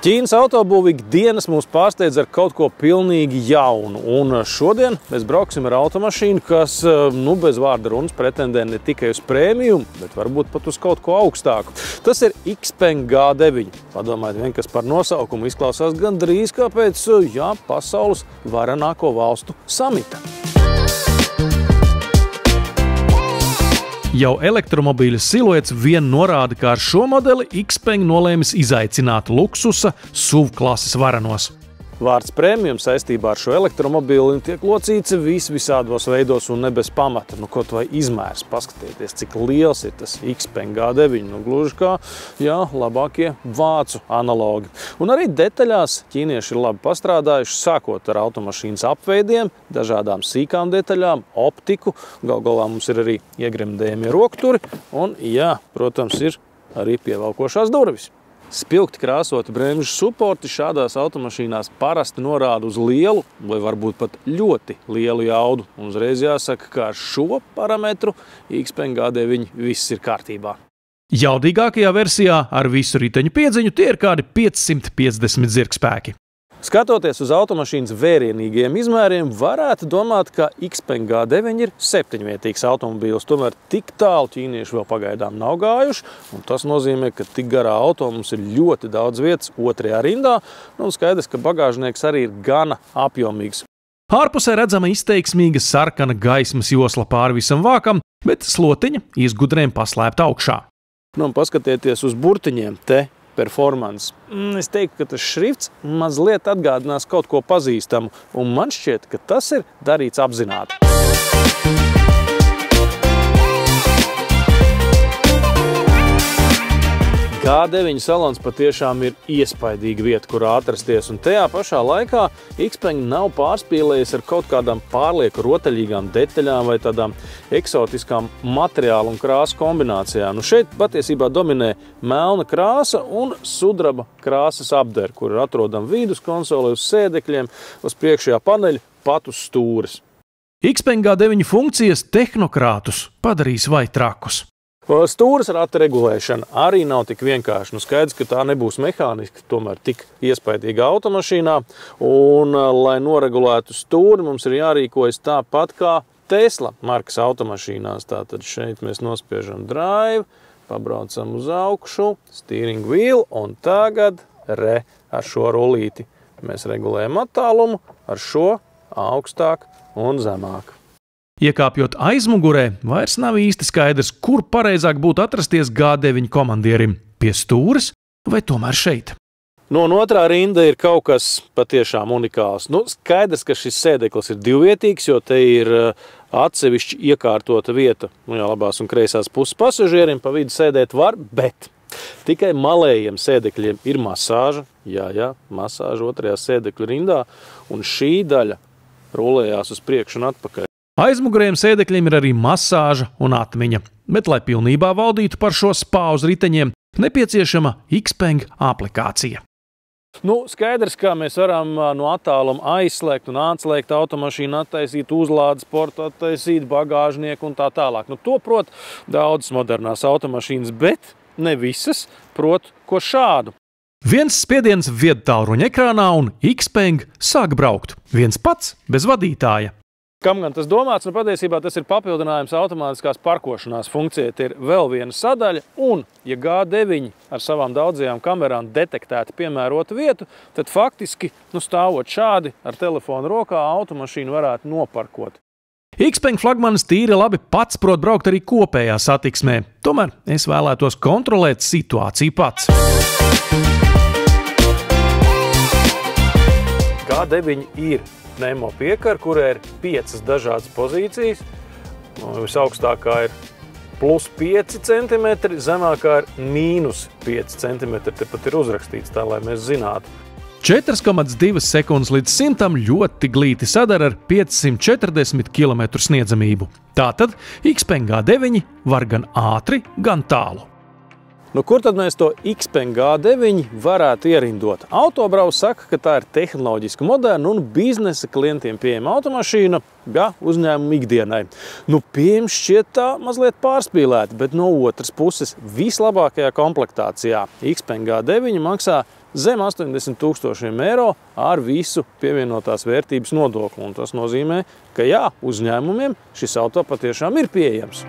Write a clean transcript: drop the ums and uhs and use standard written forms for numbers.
Ķīnas autobūve ikdienas mūs pārsteidz ar kaut ko pilnīgi jaunu. Un šodien mēs brauksim ar automašīnu, kas, bez vārda runas pretendē ne tikai uz prēmiju, bet varbūt pat uz kaut ko augstāku. Tas ir XPeng G9. Padomājiet vien, kas par nosaukumu izklausās gandrīz kā pēc, pasaules varenāko valstu samita. Jau elektromobīļa siluets vien norāda, ka ar šo modeli XPeng nolēmis izaicināt luksusa SUV klases varenos. Vārds prēmijum saistībā ar šo elektromobīli tiek locīts visādos veidos un ne bez pamata. Kaut vai izmērs, paskatieties, cik liels ir tas XPeng G9. Gluži kā, labākie vācu analogi. Un arī detaļās ķīnieši ir labi pastrādājuši, sākot ar automašīnas apveidiem, dažādām sīkām detaļām, optiku. Galā mums ir arī iegremdējumie rokturi un, protams, ir arī pievelkošās durvis. Spilgti krāsoti bremžu suporti šādās automašīnās parasti norāda uz lielu vai varbūt pat ļoti lielu jaudu. Un uzreiz jāsaka, ka ar šo parametru XPeng G9 viss ir kārtībā. Jaudīgākajā versijā ar visu riteņu piedziņu tie ir kādi 550 zirgspēki. Skatoties uz automašīnas vērienīgiem izmēriem, varētu domāt, ka XPeng G9 ir 7-vietīgs automobīls. Tomēr tik tālu ķīnieši vēl pagaidām nav gājuši, un tas nozīmē, ka tik garā auto mums ir ļoti daudz vietas otrajā rindā, un skaidrs, ka bagāžnieks arī ir gana apjomīgs. Ārpusē redzama izteiksmīga sarkana gaismas josla pāri visam vākam, bet slotiņa izgudrēm paslēpta augšā. Paskatieties uz burtiņiem te. Performance. Es teiktu, ka tas šrifts mazliet atgādinās kaut ko pazīstamu, un man šķiet, ka tas ir darīts apzināti. G9 salons patiešām ir iespaidīga vieta, kur atrasties, un tajā pašā laikā XPeng nav pārspīlējis ar kaut kādām pārlieku rotaļīgām detaļām vai tādām eksotiskām materiālu un krāsu kombinācijām. Šeit patiesībā dominē melna krāsa un sudraba krāsas apdere, kur ir atrodama vidus konsole uz sēdekļiem, uz priekšējā paneļa pat uz stūres. XPeng G9 funkcijas tehnokrātus padarīs vai trakus. Stūres rata regulēšana arī nav tik vienkārši. Skaidrs, ka tā nebūs mehāniski, tomēr tik iespaidīga automašīnā. Un, lai noregulētu stūri, mums ir jārīkojas tāpat kā Tesla markas automašīnās. Tātad šeit mēs nospiežam drive, pabraucam uz augšu, steering wheel, un tagad ar šo rullīti mēs regulējam attālumu, ar šo augstāk un zemāk. Iekāpjot aizmugurē, vairs nav īsti skaidrs, kur pareizāk būtu atrasties G9 komandierim – pie stūres vai tomēr šeit. Un otrā rinda ir kaut kas patiešām unikāls. Skaidrs, ka šis sēdeklis ir divvietīgs, jo te ir atsevišķi iekārtota vieta. Labās un kreisās puses pasažieriem pa vidu sēdēt var, bet tikai malējiem sēdekļiem ir masāža. Masāža otrajā sēdekļu rindā, un šī daļa rulējās uz priekšu un atpakaļ. Aizmugurējiem sēdekļiem ir arī masāža un atmiņa, bet, lai pilnībā valdītu par šo spā uz riteņiem, nepieciešama XPeng aplikācija. Skaidrs, kā mēs varam no attāluma aizslēgt un atslēgt automašīnu, attaisīt uzlādes portu, attaisīt bagāžnieku un tā tālāk. To prot daudzas modernās automašīnas, bet ne visas prot ko šādu. Viens spiediens viedtālruņa ekrānā un XPeng sāk braukt. Viens pats bez vadītāja. Kam gan tas domāts? Patiesībā tas ir papildinājums automātiskās parkošanās funkcijai. Te ir vēl viena sadaļa, un, ja G9 ar savām daudzajām kamerām detektētu piemērotu vietu, tad faktiski, stāvot šādi ar telefonu rokā, automašīnu varētu noparkot. XPeng flagmanis tīri labi pats prot braukt arī kopējā satiksmē. Tomēr es vēlētos kontrolēt situāciju pats. G9 ir pneumo piekara, kurā ir 5 dažādas pozīcijas. Visaugstākā ir +5 cm, zemākā ir -5 cm. Tepat ir uzrakstīts tā, lai mēs zinātu. 4,2 sekundes līdz 100 ļoti glīti sadara ar 540 km sniedzamību. Tātad XPeng G9 var gan ātri, gan tālu. Nu, kur tad mēs to Xpeng G9 varētu ierindot? Autobraus saka, ka tā ir tehnoloģiski moderna un biznesa klientiem pieejama automašīna, uzņēmuma ikdienai. Nu, pieejams šķiet tā mazliet pārspīlēti, bet no otras puses vislabākajā komplektācijā Xpeng G9 maksā zem 80 000 eiro ar visu pievienotās vērtības nodokli. Un tas nozīmē, ka uzņēmumiem šis auto patiešām ir pieejams.